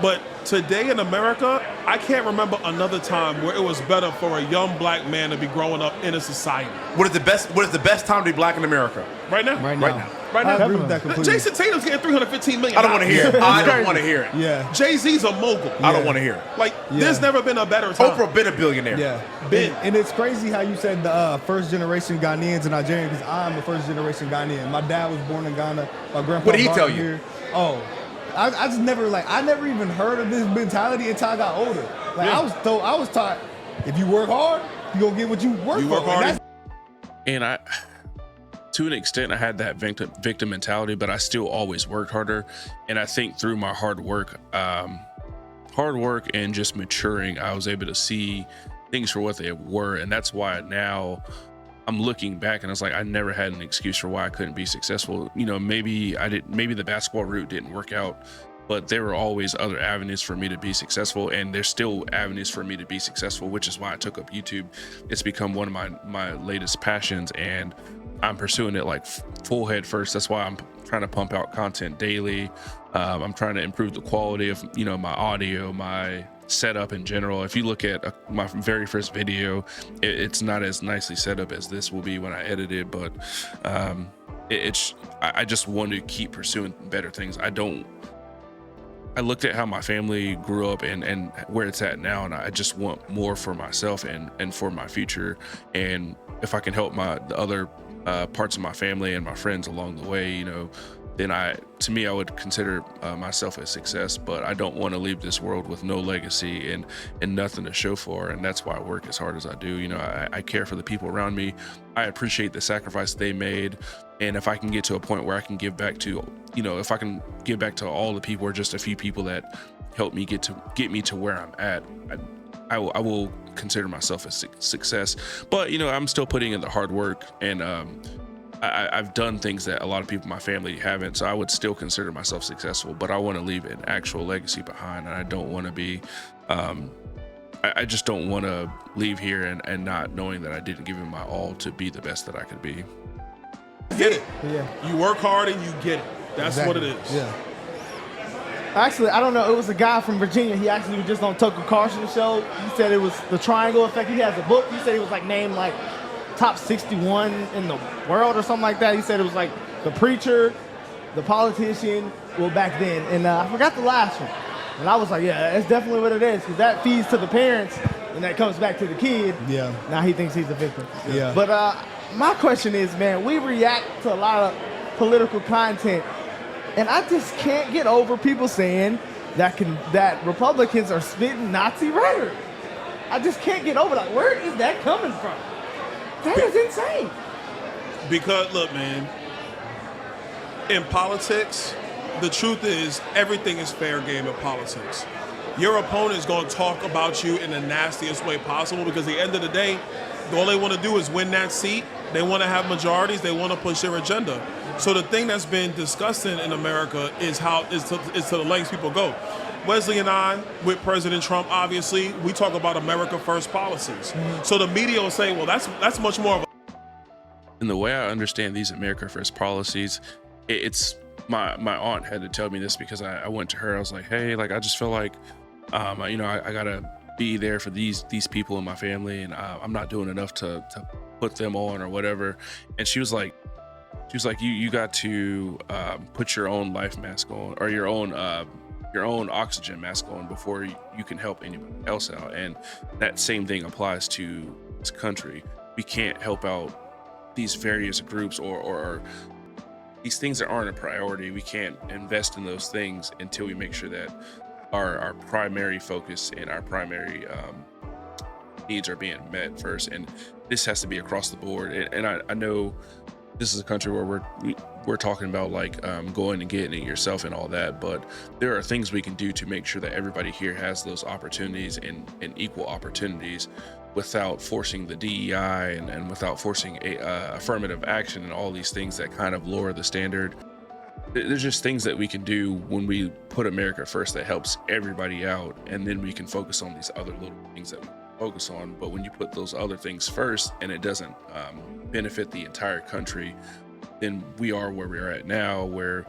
But today in America, I can't remember another time where it was better for a young black man to be growing up in a society. What is the best time to be black in America? Right now? Right now. Right now. I agree with that completely. Jason Tatum's getting $315 million. I don't want to hear it. I don't want to hear it. Yeah. Jay-Z's a mogul. I don't want to hear it. Like, there's never been a better time. Oprah been a billionaire. Yeah. Been. And it's crazy how you said the first generation Ghanaians and Nigerians, because I'm a first generation Ghanaian. My dad was born in Ghana. My grandpa What did he brought tell him you? here. Oh. I just never I never even heard of this mentality until I got older. Like I was taught if you work hard, you gonna get what you work You for. work hard. And I, to an extent, I had that victim mentality, but I still always worked harder. And I think through my hard work and just maturing, I was able to see things for what they were. And that's why now I'm looking back and I was like, I never had an excuse for why I couldn't be successful. You know, maybe the basketball route didn't work out, but there were always other avenues for me to be successful. And there's still avenues for me to be successful, which is why I took up YouTube. It's become one of my latest passions, and I'm pursuing it like full head first. That's why I'm trying to pump out content daily. I'm trying to improve the quality of, you know, my audio, my setup in general. If you look at my very first video, it's not as nicely set up as this will be when I edit it, but I just want to keep pursuing better things. I looked at how my family grew up and where it's at now, and I just want more for myself and for my future. And if I can help the other parts of my family and my friends along the way, you know, then I would consider myself a success. But I don't want to leave this world with no legacy and nothing to show for. And that's why I work as hard as I do. You know, I care for the people around me. I appreciate the sacrifice they made. And if I can get to a point where I can give back to, you know, if I can give back to all the people or just a few people that helped me get me to where I'm at, I will consider myself a success. But, you know, I'm still putting in the hard work, and I've done things that a lot of people in my family haven't, so I would still consider myself successful. But I want to leave an actual legacy behind, and I don't want to be I just don't want to leave here and not knowing that I didn't give it my all to be the best that I could be. Get it. Yeah. You work hard and you get it. That's what it is. Yeah. Actually, I don't know. It was a guy from Virginia. He actually was just on Tucker Carlson's show. He said it was the triangle effect. He has a book. He said he was like named like top 61 in the world or something like that. He said it was like the preacher, the politician, well, back then. And I forgot the last one. And I was like, yeah, that's definitely what it is, because that feeds to the parents and that comes back to the kid. Yeah. Now he thinks he's a victim. Yeah. But my question is, man, we react to a lot of political content, and I just can't get over people saying that Republicans are spitting Nazi rhetoric. I just can't get over that. Where is that coming from? That is insane. Because, look, man, in politics, the truth is everything is fair game in politics. Your opponent is going to talk about you in the nastiest way possible, because at the end of the day, all they want to do is win that seat. They want to have majorities. They want to push their agenda. So the thing that's been discussed in America is to the lengths people go. Wesley and I, with President Trump, obviously, we talk about America First policies. So the media will say, well, that's much more of a... And the way I understand these America First policies, it's my aunt had to tell me this, because I went to her. I was like, hey, like, I just feel like, you know, I gotta be there for these people in my family, and I'm not doing enough to put them on or whatever. And she was like, you got to put your own life mask on, or your own oxygen mask on, before you can help anybody else out. And that same thing applies to this country. We can't help out these various groups or these things that aren't a priority. We can't invest in those things until we make sure that our primary focus and our primary needs are being met first. And this has to be across the board. And I know this is a country where we're talking about like going and getting it yourself and all that, but there are things we can do to make sure that everybody here has those opportunities and equal opportunities, without forcing the DEI and without forcing affirmative action and all these things that kind of lower the standard. There's just things that we can do when we put America first that helps everybody out, and then we can focus on these other little things that we focus on. But when you put those other things first and it doesn't benefit the entire country, then we are where we're at now, where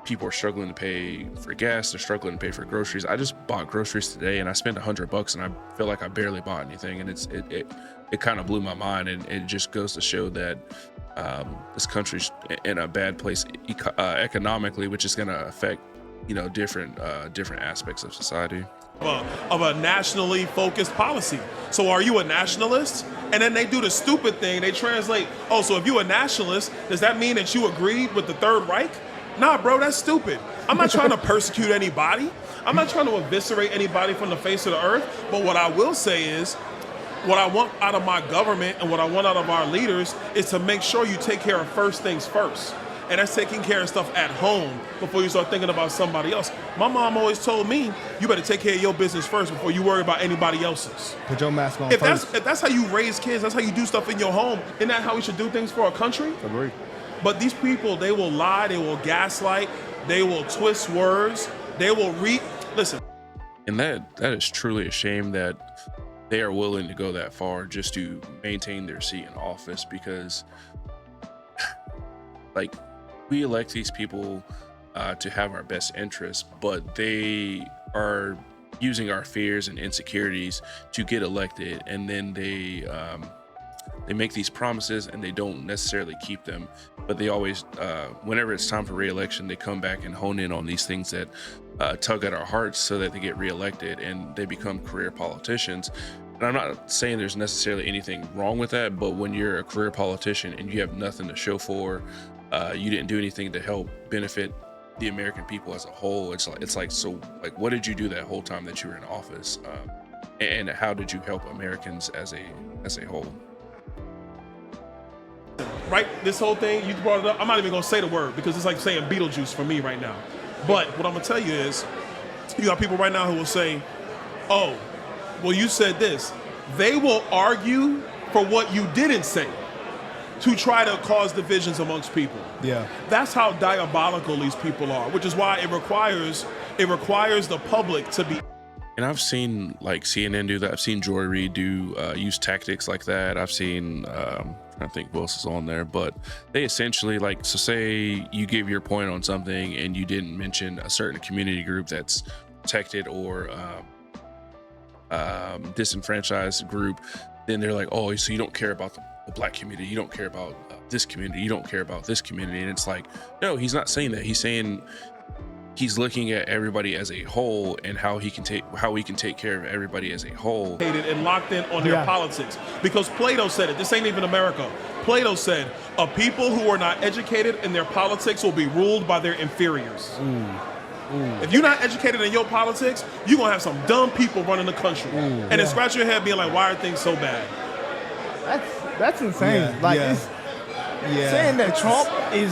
people are struggling to pay for gas. They're struggling to pay for groceries. I just bought groceries today and I spent $100 and I feel like I barely bought anything. And it kind of blew my mind. And it just goes to show that this country's in a bad place economically, which is going to affect, different aspects of society. Of a nationally focused policy. So are you a nationalist? And then they do the stupid thing. They translate, oh, so if you're a nationalist, does that mean that you agreed with the Third Reich? Nah, bro, that's stupid. I'm not trying to persecute anybody. I'm not trying to eviscerate anybody from the face of the earth. But what I will say is, what I want out of my government and what I want out of our leaders is to make sure you take care of first things first. And that's taking care of stuff at home before you start thinking about somebody else. My mom always told me, you better take care of your business first before you worry about anybody else's. Put your mask on If first. that's how you raise kids, that's how you do stuff in your home, isn't that how we should do things for a country? Agree. But these people, they will lie, they will gaslight, they will twist words, they will listen. And that is truly a shame that they are willing to go that far just to maintain their seat in office, because like, we elect these people to have our best interests, but they are using our fears and insecurities to get elected, and then they make these promises and they don't necessarily keep them. But they always, whenever it's time for re-election, they come back and hone in on these things that tug at our hearts so that they get re-elected and they become career politicians. And I'm not saying there's necessarily anything wrong with that, but when you're a career politician and you have nothing to show for, you didn't do anything to help benefit the American people as a whole. It's like, so like, what did you do that whole time that you were in office? And how did you help Americans as a whole? Right, this whole thing, you brought it up. I'm not even gonna say the word because it's like saying Beetlejuice for me right now. But what I'm gonna tell you is, you got people right now who will say, oh, well, you said this. They will argue for what you didn't say to try to cause divisions amongst people. Yeah. That's how diabolical these people are, which is why it requires the public to be. And I've seen like CNN do that. I've seen Joy Reid use tactics like that. I've seen, I think who else is on there, but they essentially so say you give your point on something and you didn't mention a certain community group that's protected or disenfranchised group, then they're like, oh, so you don't care about the black community, you don't care about this community, you don't care about this community. And it's like, no, he's not saying that. He's saying he's looking at everybody as a whole and how we can take care of everybody as a whole. And locked in on their politics. Because Plato said it. This ain't even America. Plato said, a people who are not educated in their politics will be ruled by their inferiors. If you're not educated in your politics, you're going to have some dumb people running the country. And then scratch your head being like, why are things so bad? That's insane. Yeah. Saying that Trump is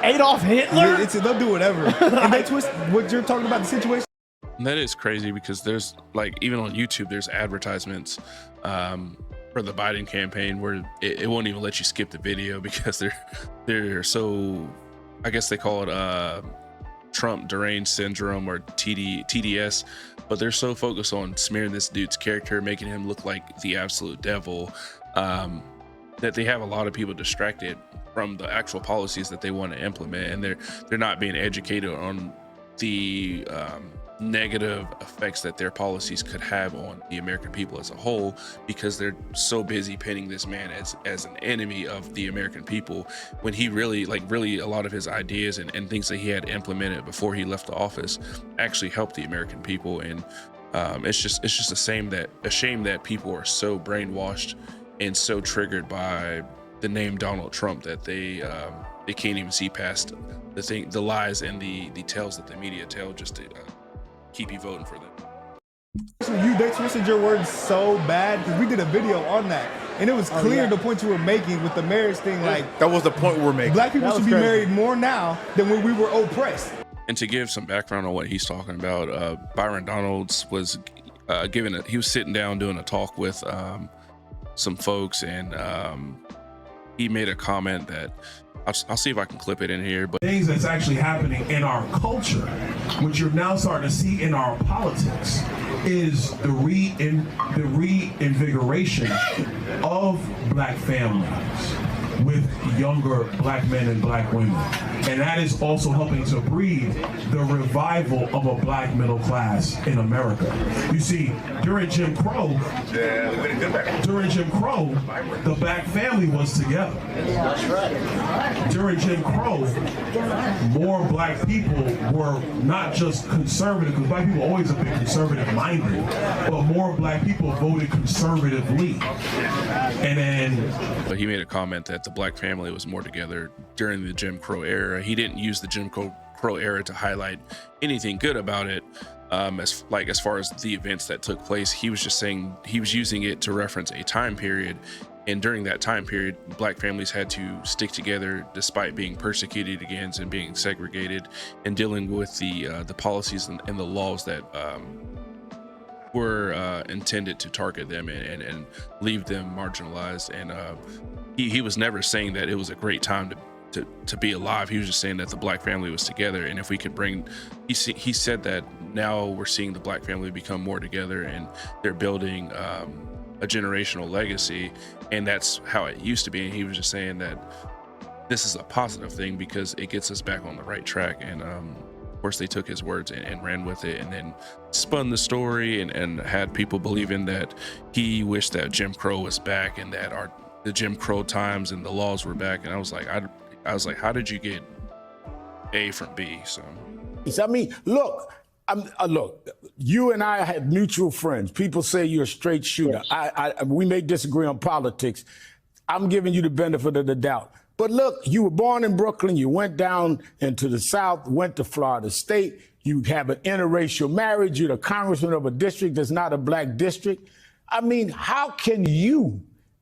Adolf Hitler? They'll do whatever. And they twist what you're talking about, the situation. And that is crazy because there's even on YouTube, there's advertisements for the Biden campaign where it won't even let you skip the video because they're so, I guess they call it Trump deranged syndrome or TDS, but they're so focused on smearing this dude's character, making him look like the absolute devil, that they have a lot of people distracted from the actual policies that they want to implement, and they're not being educated on the negative effects that their policies could have on the American people as a whole, because they're so busy painting this man as an enemy of the American people, when he really a lot of his ideas and things that he had implemented before he left the office actually helped the American people. And it's just a shame that people are so brainwashed and so triggered by the name Donald Trump that they can't even see past the lies and the tales that the media tell just to keep you voting for them. They twisted your words so bad because we did a video on that, and it was clear the point you were making with the marriage thing. Like, that was the point we were making. Black people should be married more now than when we were oppressed. And to give some background on what he's talking about, Byron Donalds was he was sitting down doing a talk with some folks, and he made a comment that I'll see if I can clip it in here. But things that's actually happening in our culture, which you're now starting to see in our politics, is the reinvigoration of black families with younger black men and black women. And that is also helping to breed the revival of a black middle class in America. You see, during Jim Crow, the black family was together. During Jim Crow, more black people were not just conservative, because black people always have been conservative minded, but more black people voted conservatively. And then But he made a comment that the black family was more together during the Jim Crow era. He didn't use the Jim Crow era to highlight anything good about it. As far as the events that took place, he was just saying he was using it to reference a time period. And during that time period, black families had to stick together despite being persecuted against and being segregated, and dealing with the policies and the laws that were intended to target them and leave them marginalized. And he was never saying that it was a great time to be alive. He was just saying that the black family was together, and if we could bring, he said that now we're seeing the black family become more together, and they're building a generational legacy, and that's how it used to be. And he was just saying that this is a positive thing because it gets us back on the right track. And of course they took his words and ran with it, and then spun the story and had people believing that he wished that Jim Crow was back and that the Jim Crow times and the laws were back. And I was like, how did you get A from B? So I mean, look, look, you and I had mutual friends. People say you're a straight shooter. We may disagree on politics. I'm giving you the benefit of the doubt. But look, you were born in Brooklyn. You went down into the South, went to Florida State. You have an interracial marriage. You're the congressman of a district that's not a black district. I mean, how can you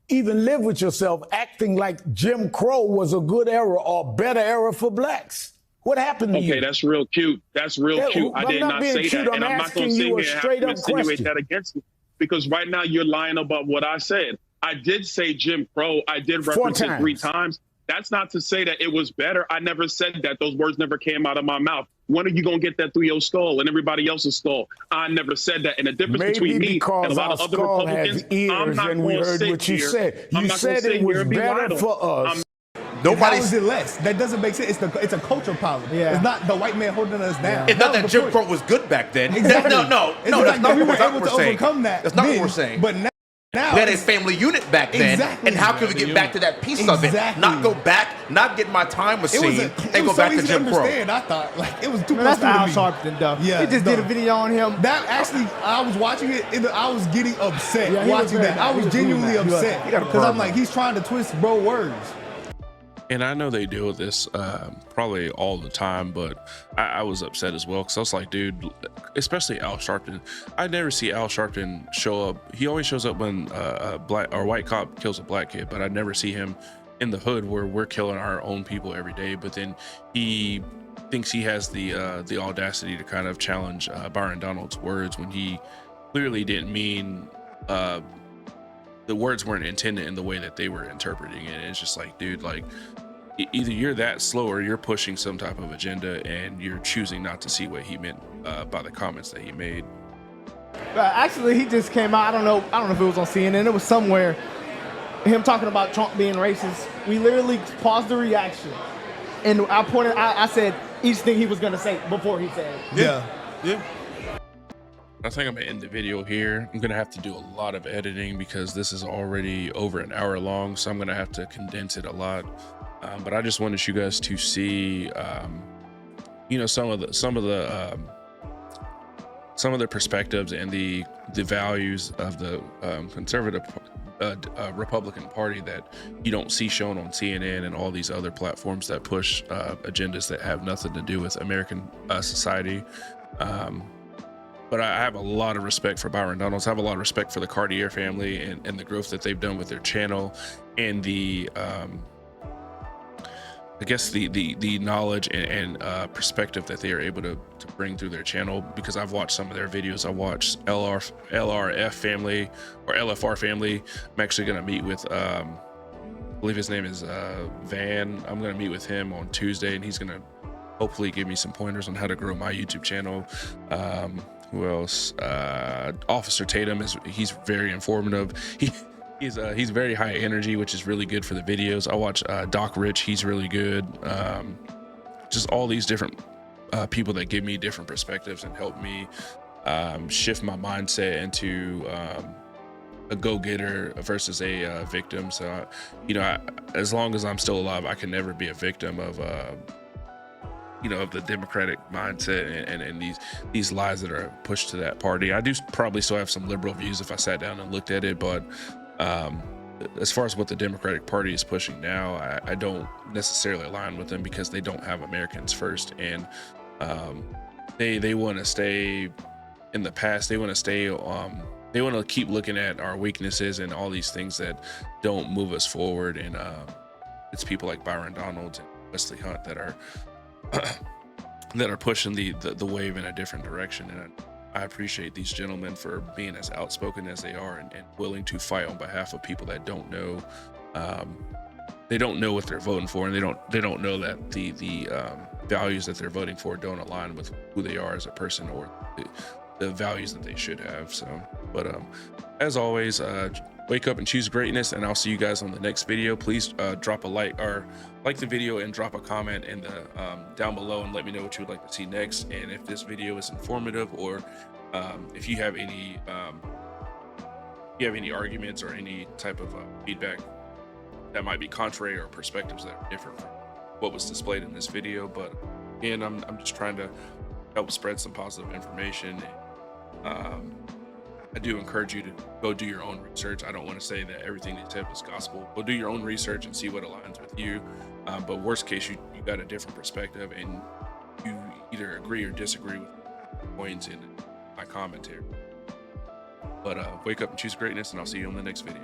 even live with yourself acting like Jim Crow was a good era or better era for blacks? What happened to you? Okay, that's real cute. That's real cute. I did not say that. And I'm not going to sit here and insinuate that against you, because right now you're lying about what I said. I did say Jim Crow. I did reference it 3 times. That's not to say that it was better. I never said that. Those words never came out of my mouth. When are you going to get that through your skull and everybody else's skull? I never said that. And the difference between me and a lot of other Republicans, I'm not going to sit what you here. said. I'm You not going to said sit it here was and be better lied for on. us. How is it less? That doesn't make sense. It's a culture problem. Yeah. It's not the white man holding us down. It's not was that the Jim point. Crow was good back then. Exactly. No, It's that's like not we what were able we're to saying. overcome that. That's not then, what we're saying. But now We had a it's- family unit back then, Exactly. and how can we get back to that piece of it? Exactly. Not go back, not get my time it machine, was and go so back to easy Jim Crow. understand. I thought it was too Man, much that's to Al me. Sharpton stuff. Yeah, He just did a no. video on him. That actually, I was watching it. I was getting upset Yeah, he was watching very that. mad. I He was was really genuinely mad. He was- upset he got a because I'm problem. like, he's trying to twist bro words. And I know they deal with this probably all the time, but I was upset as well because I was like, dude, especially Al Sharpton. I never see Al Sharpton show up. He always shows up when a black or white cop kills a black kid, but I never see him in the hood where we're killing our own people every day. But then he thinks he has the audacity to kind of challenge Byron Donald's words when he clearly didn't mean the words weren't intended in the way that they were interpreting it. And it's just like, dude, like either you're that slow or you're pushing some type of agenda and you're choosing not to see what he meant by the comments that he made. Actually, he just came out. I don't know if it was on CNN. It was somewhere. Him talking about Trump being racist. We literally paused the reaction, and I said each thing he was gonna say before he said it. Yeah. I think I'm gonna end the video here. I'm gonna have to do a lot of editing because this is already over an hour long, so I'm gonna have to condense it a lot. But I just wanted you guys to see, some of the perspectives and the values of the conservative Republican Party that you don't see shown on CNN and all these other platforms that push agendas that have nothing to do with American society. But I have a lot of respect for Byron Donalds. I have a lot of respect for the Cartier family and the growth that they've done with their channel and the knowledge and perspective that they are able to bring through their channel, because I've watched some of their videos. I watched LRF family or LFR family. I'm actually going to meet with, I believe his name is Van. I'm going to meet with him on Tuesday, and he's going to hopefully give me some pointers on how to grow my YouTube channel. Who else? Officer Tatum he's very informative. He's very high energy, which is really good for the videos. I watch Doc Rich. He's really good. just all these different people that give me different perspectives and help me shift my mindset into a go-getter versus a victim. So, as long as I'm still alive, I can never be a victim of of the Democratic mindset and these lies that are pushed to that party. I do probably still have some liberal views if I sat down and looked at it, but as far as what the Democratic Party is pushing now, I don't necessarily align with them because they don't have Americans first, and they want to stay in the past. They want to stay. They want to keep looking at our weaknesses and all these things that don't move us forward. And it's people like Byron Donalds and Wesley Hunt that are pushing the wave in a different direction. And I appreciate these gentlemen for being as outspoken as they are and willing to fight on behalf of people that don't know. They don't know what they're voting for, and they don't know that the values that they're voting for don't align with who they are as a person or the values that they should have. So, but as always, wake up and choose greatness, and I'll see you guys on the next video. Please drop a like the video and drop a comment in the down below and let me know what you would like to see next. And if this video is informative, or if you have any arguments or any type of feedback that might be contrary or perspectives that are different from what was displayed in this video. But again, I'm just trying to help spread some positive information. I do encourage you to go do your own research. I don't want to say that everything they said was gospel. Go do your own research and see what aligns with you. But worst case, you got a different perspective and you either agree or disagree with points in my commentary. But wake up and choose greatness, and I'll see you on the next video.